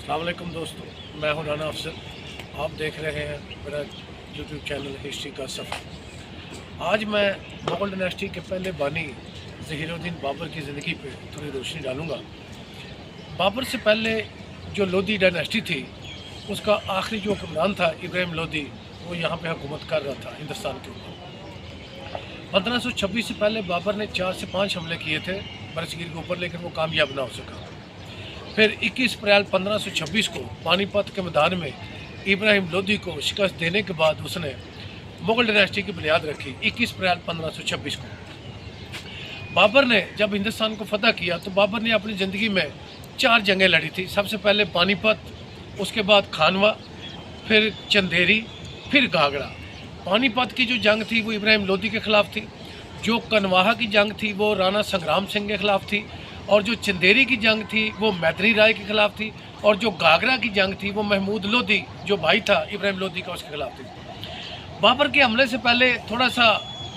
अस्सलाम वालेकुम दोस्तों, मैं हूं राना अफजल। आप देख रहे हैं मेरा यूट्यूब चैनल हिस्ट्री का सफ़र। आज मैं मुग़ल डायनेस्टी के पहले बानी ज़हीरुद्दीन बाबर की ज़िंदगी पे थोड़ी रोशनी डालूँगा। बाबर से पहले जो लोधी डायनेस्टी थी, उसका आखिरी जो हुक्मरान था इब्राहिम लोधी, वो यहाँ पे हुकूमत कर रहा था हिंदुस्तान के ऊपर। 1526 से पहले बाबर ने 4 से 5 हमले किए थे बरसगीर के ऊपर, लेकिन वो कामयाब ना हो सका। फिर 21 अप्रैल 1526 को पानीपत के मैदान में इब्राहिम लोधी को शिकस्त देने के बाद उसने मुग़ल डायनेस्टी की बुनियाद रखी। 21 अप्रैल 1526 को बाबर ने जब हिंदुस्तान को फतह किया तो बाबर ने अपनी ज़िंदगी में 4 जंगें लड़ी थी। सबसे पहले पानीपत, उसके बाद खानवा, फिर चंदेरी, फिर घाघरा। पानीपत की जो जंग थी वो इब्राहिम लोधी के ख़िलाफ़ थी। जो कनवाहा की जंग थी वो राणा संग्राम सिंह के ख़िलाफ़ थी। और जो चंदेरी की जंग थी वो मैदनी राय के ख़िलाफ़ थी। और जो घाघरा की जंग थी वो महमूद लोधी, जो भाई था इब्राहिम लोधी का, उसके ख़िलाफ़ थी। बाबर के हमले से पहले थोड़ा सा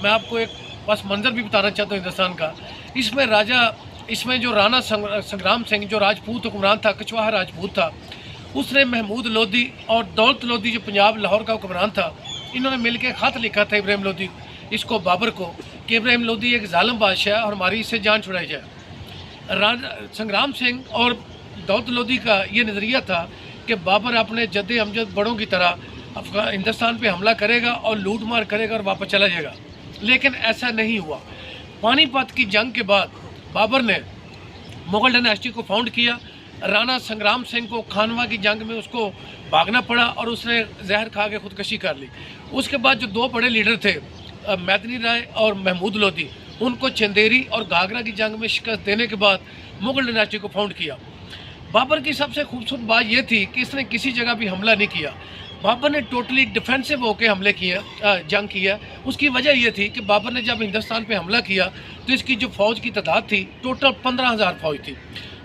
मैं आपको एक बस मंजर भी बताना चाहता हूँ हिंदुस्तान का। इसमें जो राणा संग्राम सिंह, जो राजपूत हुक्मरान था, कछवाहा राजपूत था, उसने महमूद लोधी और दौलत लोधी, जो पंजाब लाहौर का हुक्मरान था, इन्होंने मिलकर ख़त लिखा था इब्राहिम लोधी इसको, बाबर को, कि इब्राहिम लोधी एक ज़ालिम बादशाह है और हमारी इससे जान छुड़ाई जाए। संग्राम सिंह और दौलत लोधी का ये नज़रिया था कि बाबर अपने जद्दे अमजद बड़ों की तरह हिंदुस्तान पे हमला करेगा और लूट मार करेगा और वापस चला जाएगा, लेकिन ऐसा नहीं हुआ। पानीपत की जंग के बाद बाबर ने मुग़ल डायनेस्टी को फाउंड किया। राणा संग्राम सिंह को खानवा की जंग में उसको भागना पड़ा और उसने जहर खा के खुदकशी कर ली। उसके बाद जो 2 बड़े लीडर थे, मैदनी राय और महमूद लोधी, उनको चंदेरी और घाघरा की जंग में शिकस्त देने के बाद मुग़ल डायनेस्टी को फाउंड किया। बाबर की सबसे खूबसूरत बात यह थी कि इसने किसी जगह भी हमला नहीं किया। बाबर ने टोटली डिफेंसिव होकर हमले किए, जंग किया। उसकी वजह यह थी कि बाबर ने जब हिंदुस्तान पे हमला किया तो इसकी जो फ़ौज की तादाद थी, टोटल 15,000 फ़ौज थी।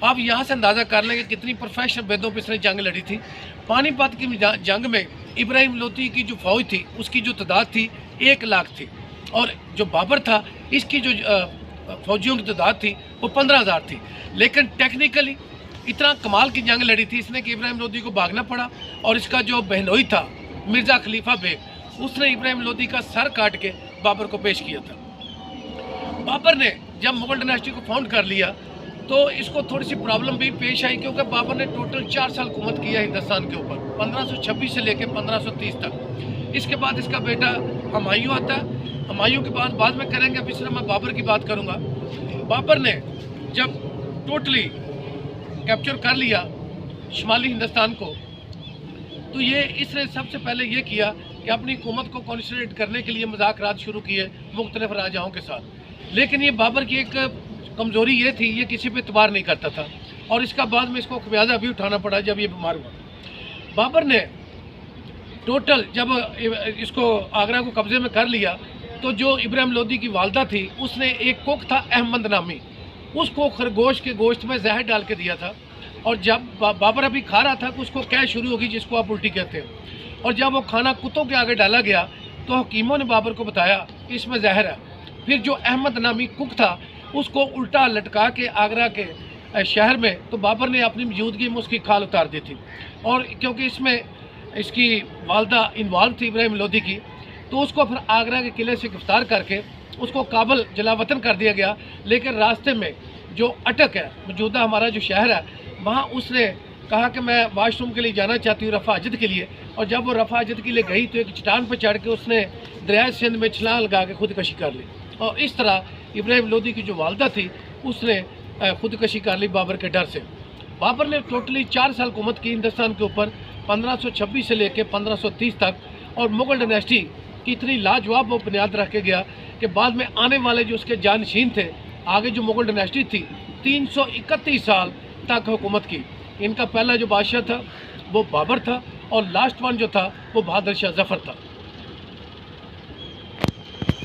आप यहाँ से अंदाज़ा कर लें कि कितनी प्रोफेशनल बेदों पर इसने जंग लड़ी थी। पानीपत की जंग में इब्राहिम लोधी की जो फ़ौज थी, उसकी जो तादाद थी 1 लाख थी, और जो बाबर था, इसकी जो फौजियों की तादाद थी वो 15,000 थी। लेकिन टेक्निकली इतना कमाल की जंग लड़ी थी इसने कि इब्राहिम लोधी को भागना पड़ा। और इसका जो बहनोई था मिर्ज़ा खलीफा बेग, उसने इब्राहिम लोधी का सर काट के बाबर को पेश किया था। बाबर ने जब मुग़ल डायनेस्टी को फाउंड कर लिया तो इसको थोड़ी सी प्रॉब्लम भी पेश आई, क्योंकि बाबर ने टोटल 4 साल हुकूमत किया हिंदुस्तान के ऊपर, 1526 से लेकर 1530 तक। इसके बाद इसका बेटा हुमायूं आता है। हुमायूं के बाद में करेंगे, अभी सिर्फ मैं बाबर की बात करूंगा। बाबर ने जब टोटली कैप्चर कर लिया शुमाली हिंदुस्तान को, तो इसने सबसे पहले ये किया कि अपनी हुकूमत को कंसोलिडेट करने के लिए मुज़ाकरात शुरू किए मुख्तलिफ राजाओं के साथ। लेकिन ये बाबर की एक कमज़ोरी ये थी, ये किसी पे इतबार नहीं करता था, और इसका बाद में इसको खमियाजा भी उठाना पड़ा जब ये बीमार हुआ। बाबर ने टोटल जब इसको आगरा को कब्ज़े में कर लिया तो जो इब्राहिम लोधी की वालदा थी, उसने एक कुक था अहमद नामी, उसको खरगोश के गोश्त में जहर डाल के दिया था। और जब बाबर अभी खा रहा था कि उसको क्या शुरू होगी, जिसको आप उल्टी कहते हैं। और जब वो खाना कुत्तों के आगे डाला गया तो हकीमों ने बाबर को बताया कि इसमें जहर है। फिर जो अहमद नामी कुक था उसको उल्टा लटका के आगरा के शहर में, तो बाबर ने अपनी मौजूदगी में उसकी खाल उतार दी थी। और क्योंकि इसमें इसकी वालदा इन्वॉल्व थी इब्राहिम लोधी की, तो उसको फिर आगरा के किले से गिरफ्तार करके उसको काबुल जलावतन कर दिया गया। लेकिन रास्ते में जो अटक है, मौजूदा हमारा जो शहर है, वहाँ उसने कहा कि मैं वाशरूम के लिए जाना चाहती हूँ, रफ़ा अजद के लिए। और जब वो रफ़ा अजद के लिए गई तो एक चट्टान पर चढ़ के उसने दरिया सिंध में छलांग लगा के खुदकशी कर ली। और इस तरह इब्राहिम लोधी की जो वालदा थी उसने खुदकशी कर ली बाबर के डर से। बाबर ने टोटली 4 साल हुकूमत की हिंदुस्तान के ऊपर, 1526 से लेकर 1530 तक। और मुग़ल डायनेस्टी की इतनी लाजवाब वो बुनियाद रख के गया कि बाद में आने वाले जो उसके जानशीन थे, आगे जो मुग़ल डायनेस्टी थी, 331 साल तक हुकूमत की। इनका पहला जो बादशाह था वो बाबर था, और लास्ट वन जो था वो बहादुर शाह जफ़र था।